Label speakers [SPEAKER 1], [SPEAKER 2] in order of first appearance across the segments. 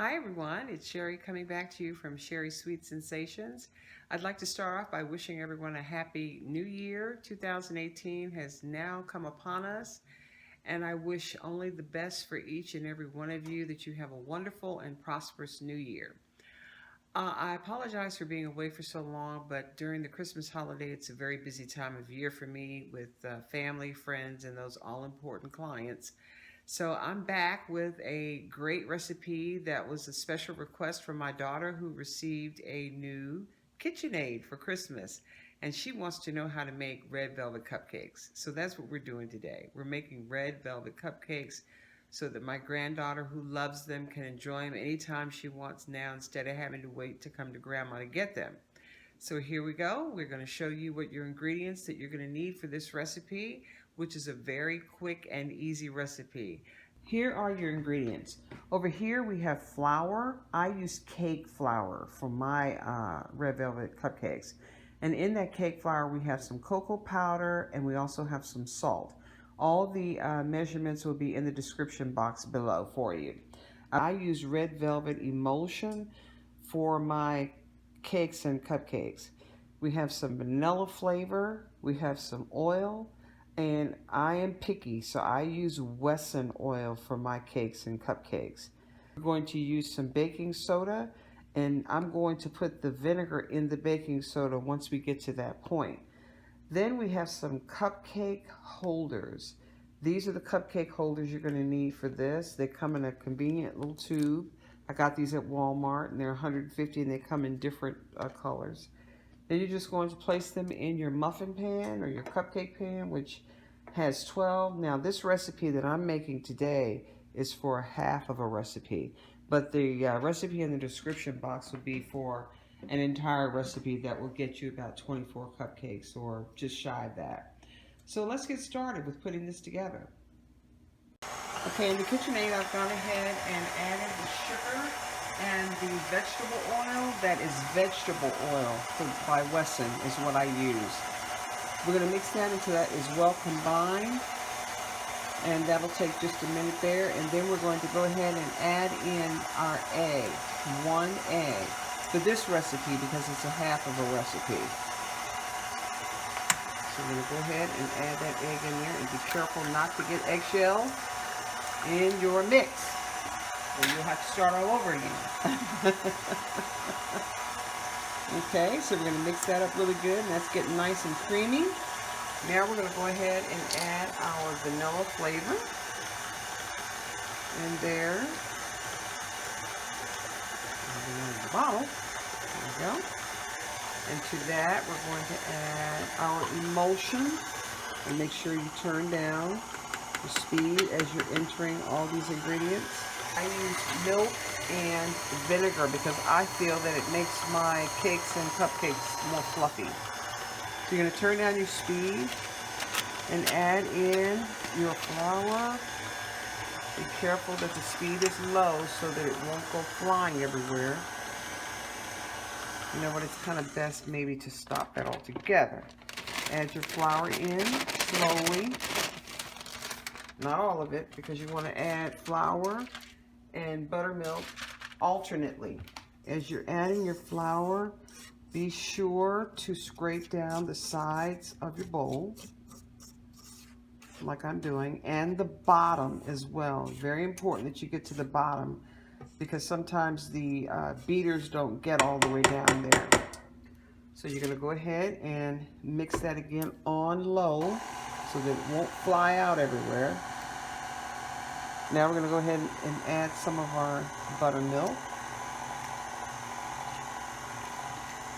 [SPEAKER 1] Hi everyone, it's Sherry coming back to you from Sherry's Sweet Sensations. I'd like to start off by wishing everyone a happy new year. 2018 has now come upon us, and I wish only the best for each and every one of you, that you have a wonderful and prosperous new year. I apologize for being away for so long, but during the Christmas holiday, it's a very busy time of year for me with family, friends, and those all important clients. So I'm back with a great recipe that was a special request from my daughter, who received a new KitchenAid for Christmas. And she wants to know how to make red velvet cupcakes. So that's what we're doing today. We're making red velvet cupcakes so that my granddaughter, who loves them, can enjoy them anytime she wants now, instead of having to wait to come to grandma to get them. So here we go. We're going to show you what your ingredients that you're going to need for this recipe, which is a very quick and easy recipe. Here are your ingredients. Over here we have flour. I use cake flour for my red velvet cupcakes. And in that cake flour we have some cocoa powder, and we also have some salt. All the measurements will be in the description box below for you. I use red velvet emulsion for my cakes and cupcakes. We have some vanilla flavor, we have some oil, and I am picky, so I use wesson oil for my cakes and cupcakes. We're going to use some baking soda, and I'm going to put the vinegar in the baking soda once we get to that point. Then we have some cupcake holders. These are the cupcake holders you're going to need for this. They come in a convenient little tube. I got these at Walmart, and they're 150, and they come in different colors. Then you're just going to place them in your muffin pan or your cupcake pan, which has 12. Now this recipe that I'm making today is for half of a recipe, but the recipe in the description box will be for an entire recipe that will get you about 24 cupcakes, or just shy of that. So let's get started with putting this together. Okay, in the KitchenAid I've gone ahead and added the sugar and the vegetable oil. That is vegetable oil by Wesson is what I use. We're going to mix that into that is well combined, and that'll take just a minute there. And then we're going to go ahead and add in our egg, 1 egg, for this recipe because it's a half of a recipe. So we're going to go ahead and add that egg in there, and be careful not to get eggshells in your mix, or you'll have to start all over again. Okay, so we're going to mix that up really good, and that's getting nice and creamy. Now we're going to go ahead and add our vanilla flavor. And there. In the bottle. There we go. And to that, we're going to add our emulsion. And make sure you turn down the speed as you're entering all these ingredients. I use milk and vinegar because I feel that it makes my cakes and cupcakes more fluffy. So you're going to turn down your speed and add in your flour. Be careful that the speed is low so that it won't go flying everywhere. You know what, it's kind of best maybe to stop that altogether. Add your flour in slowly. Not all of it, because you want to add flour and buttermilk alternately. As you're adding your flour, be sure to scrape down the sides of your bowl, like I'm doing, and the bottom as well. Very important that you get to the bottom, because sometimes the beaters don't get all the way down there. So you're going to go ahead and mix that again on low so that it won't fly out everywhere. Now we're going to go ahead and add some of our buttermilk.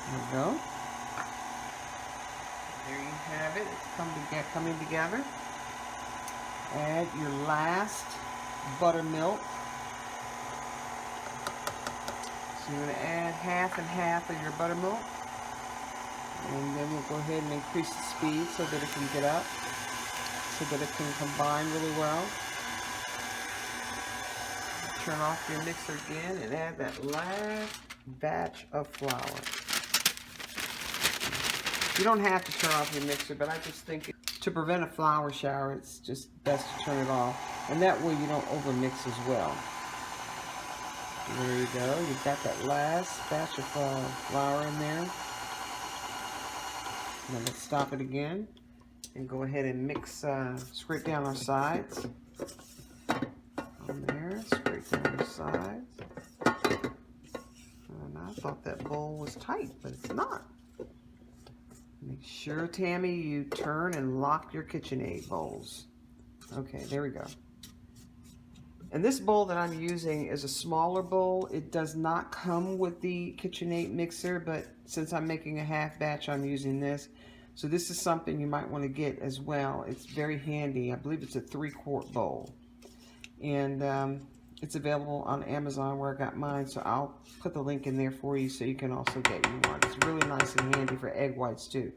[SPEAKER 1] There we go. There you have it. It's coming together. Add your last buttermilk. So you're going to add half and half of your buttermilk. And then we'll go ahead and increase the speed so that it can get up, so that it can combine really well. Turn off your mixer again and add that last batch of flour. You don't have to turn off your mixer, but I just think to prevent a flour shower, it's just best to turn it off. And that way you don't overmix as well. There you go. You've got that last batch of flour in there. Now let's stop it again and go ahead and mix, scrape down our sides. On there, scrape down our sides. And I thought that bowl was tight, but it's not. Make sure, Tammy, you turn and lock your KitchenAid bowls. Okay, there we go. And this bowl that I'm using is a smaller bowl. It does not come with the KitchenAid mixer, but since I'm making a half batch, I'm using this. So this is something you might want to get as well. It's very handy. I believe it's a 3-quart bowl. And it's available on Amazon where I got mine, so I'll put the link in there for you so you can also get you one. It's really nice and handy for egg whites too.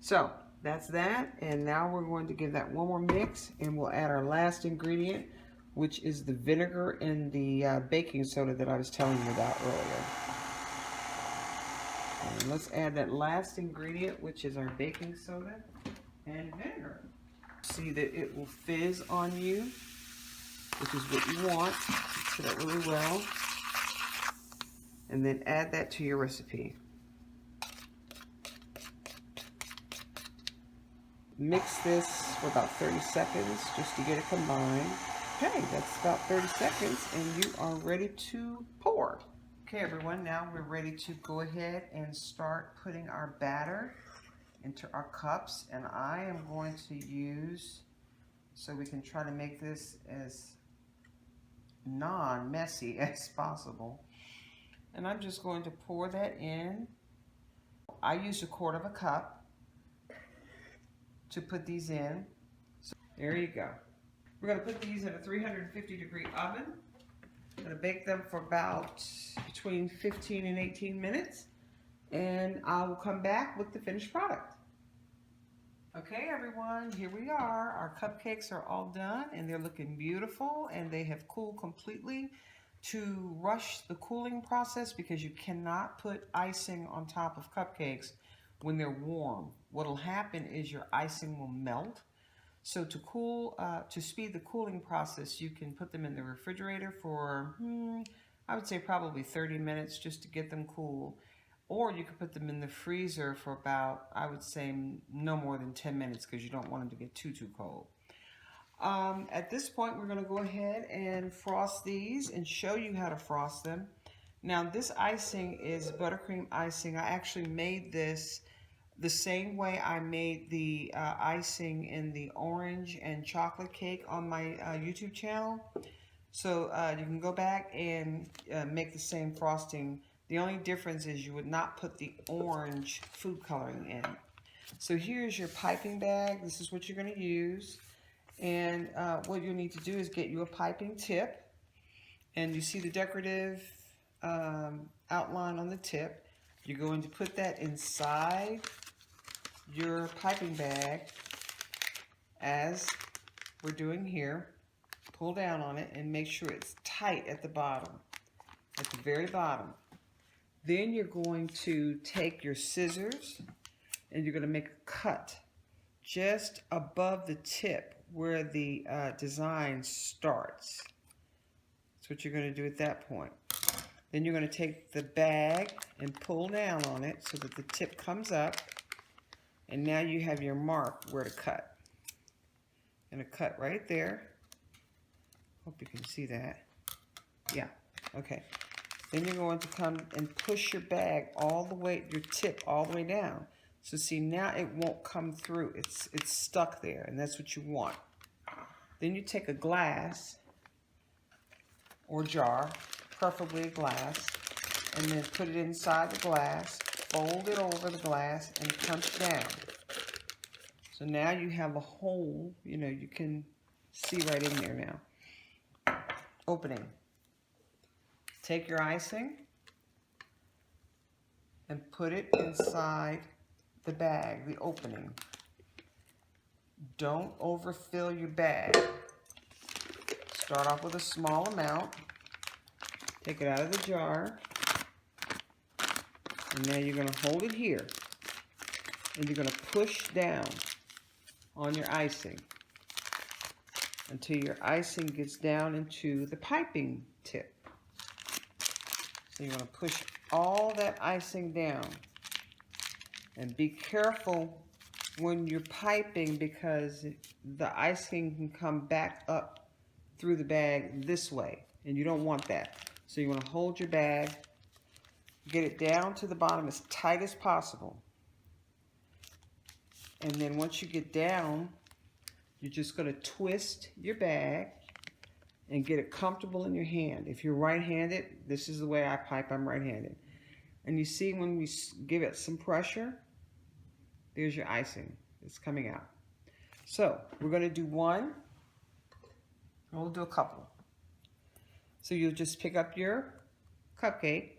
[SPEAKER 1] So that's that, and now we're going to give that one more mix, and we'll add our last ingredient, which is the vinegar and the baking soda that I was telling you about earlier. And let's add that last ingredient, which is our baking soda and vinegar. See that it will fizz on you, which is what you want. Mix it up really well. And then add that to your recipe. Mix this for about 30 seconds just to get it combined. Okay, that's about 30 seconds and you are ready to pour. Okay everyone, now we're ready to go ahead and start putting our batter into our cups, and I am going to use, so we can try to make this as non-messy as possible. And I'm just going to pour that in. I used 1/4 cup to put these in. So there you go. We're going to put these in a 350-degree oven. I'm going to bake them for about between 15 and 18 minutes, and I will come back with the finished product. Okay everyone, here we are. Our cupcakes are all done and they're looking beautiful, and they have cooled completely. To rush the cooling process, because you cannot put icing on top of cupcakes when they're warm. What'll happen is your icing will melt. So to cool, to speed the cooling process, you can put them in the refrigerator for, I would say probably 30 minutes just to get them cool. Or you could put them in the freezer for about, I would say no more than 10 minutes, because you don't want them to get too cold. At this point, we're going to go ahead and frost these and show you how to frost them. Now this icing is buttercream icing. I actually made this the same way I made the icing in the orange and chocolate cake on my YouTube channel. So you can go back and make the same frosting. The only difference is you would not put the orange food coloring in. So here's your piping bag. This is what you're going to use. And what you'll need to do is get you a piping tip. And you see the decorative outline on the tip. You're going to put that inside your piping bag as we're doing here. Pull down on it and make sure it's tight at the bottom, at the very bottom. Then you're going to take your scissors and you're going to make a cut just above the tip where the design starts. That's what you're going to do at that point. Then you're going to take the bag and pull down on it so that the tip comes up. And now you have your mark where to cut. I'm going to cut right there. Hope you can see that. Yeah, okay. Then you're going to come and push your bag all the way, your tip all the way down. So see, now it won't come through. It's stuck there, and that's what you want. Then you take a glass or jar, preferably a glass, and then put it inside the glass, fold it over the glass, and punch down. So now you have a hole, you know, you can see right in there now. Opening. Take your icing and put it inside the bag, the opening. Don't overfill your bag. Start off with a small amount. Take it out of the jar. And now you're going to hold it here. And you're going to push down on your icing until your icing gets down into the piping tip. So you want to push all that icing down. And be careful when you're piping because the icing can come back up through the bag this way. And you don't want that. So you want to hold your bag, get it down to the bottom as tight as possible. And then once you get down, you're just going to twist your bag and get it comfortable in your hand. If you're right-handed, this is the way I pipe. I'm right-handed. And you see when we give it some pressure, there's your icing. It's coming out. So we're going to do one, and we'll do a couple. So you'll just pick up your cupcake,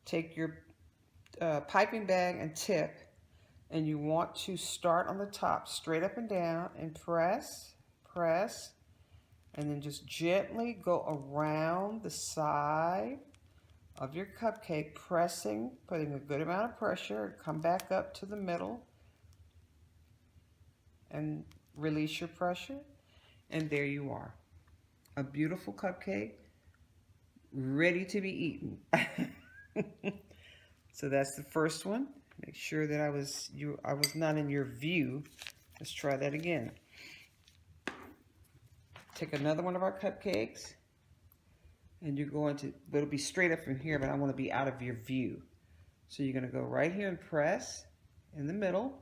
[SPEAKER 1] take your piping bag and tip, and you want to start on the top, straight up and down, and press, press, and then just gently go around the side of your cupcake, pressing, putting a good amount of pressure, come back up to the middle, and release your pressure, and there you are. A beautiful cupcake, ready to be eaten. So that's the first one. Make sure that I was not in your view. Let's try that again. Take another one of our cupcakes, and you're going to, but it'll be straight up from here, but I want to be out of your view. So you're going to go right here and press in the middle,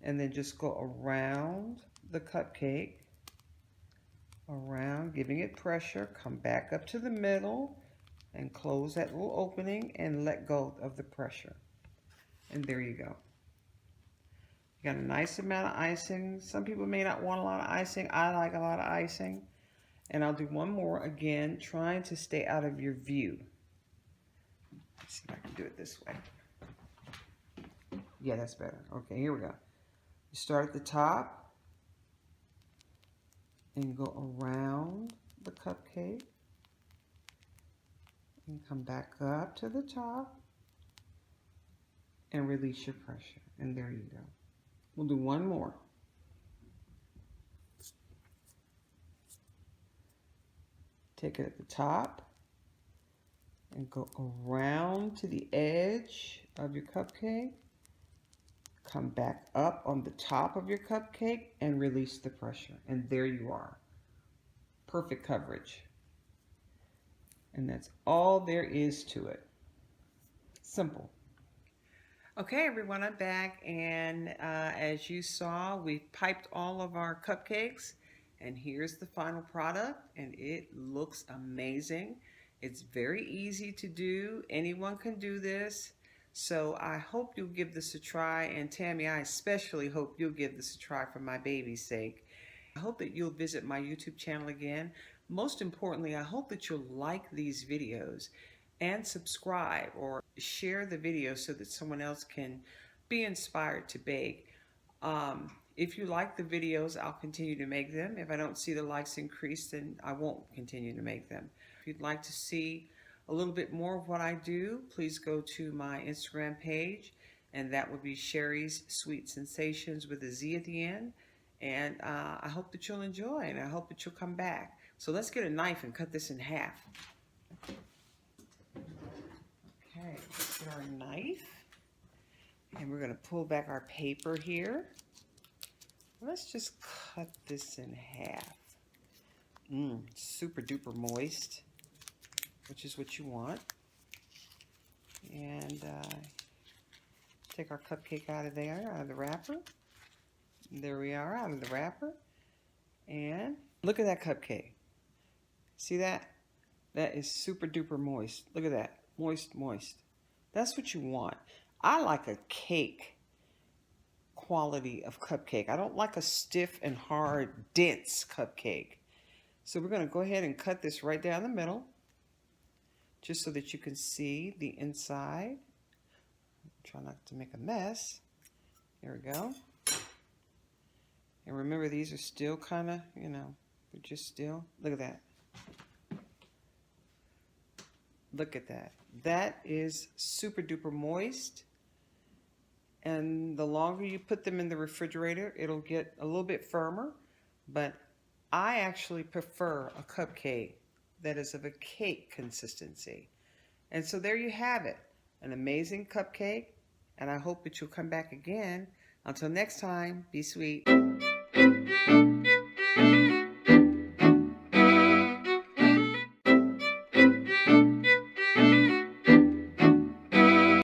[SPEAKER 1] and then just go around the cupcake, around, giving it pressure, come back up to the middle, and close that little opening and let go of the pressure. And there you go. You got a nice amount of icing. Some people may not want a lot of icing. I like a lot of icing. And I'll do one more again, trying to stay out of your view. Let's see if I can do it this way. Yeah, that's better. Okay, here we go. You start at the top and go around the cupcake and come back up to the top and release your pressure. And there you go. We'll do one more. Take it at the top and go around to the edge of your cupcake. Come back up on the top of your cupcake and release the pressure. And there you are. Perfect coverage. And that's all there is to it. Simple. Okay, everyone, I'm back, and as you saw, we've piped all of our cupcakes, and here's the final product, and it looks amazing. It's very easy to do. Anyone can do this, so I hope you'll give this a try, and Tammy, I especially hope you'll give this a try for my baby's sake. I hope that you'll visit my YouTube channel again. Most importantly, I hope that you'll like these videos and subscribe or share the video so that someone else can be inspired to bake. If you like the videos, I'll continue to make them. If I don't see the likes increase, then I won't continue to make them. If you'd like to see a little bit more of what I do, please go to my Instagram page, and that would be Sherry's Sweet Sensations with a Z at the end. And I hope that you'll enjoy, and I hope that you'll come back. So let's get a knife and cut this in half. Okay, let's get our knife, and we're going to pull back our paper here. Let's just cut this in half. Super duper moist, which is what you want. And take our cupcake out of there, out of the wrapper. There we are, out of the wrapper. And look at that cupcake. See that? That is super duper moist. Look at that. Moist, moist. That's what you want. I like a cake quality of cupcake. I don't like a stiff and hard, dense cupcake. So we're going to go ahead and cut this right down the middle, just so that you can see the inside. Try not to make a mess. There we go. And remember, these are still kind of, you know, they're just still, look at that. Look at that. That is super duper moist. And the longer you put them in the refrigerator, it'll get a little bit firmer. But I actually prefer a cupcake that is of a cake consistency. And so there you have it, an amazing cupcake, and I hope that you'll come back again. Until next time, be sweet.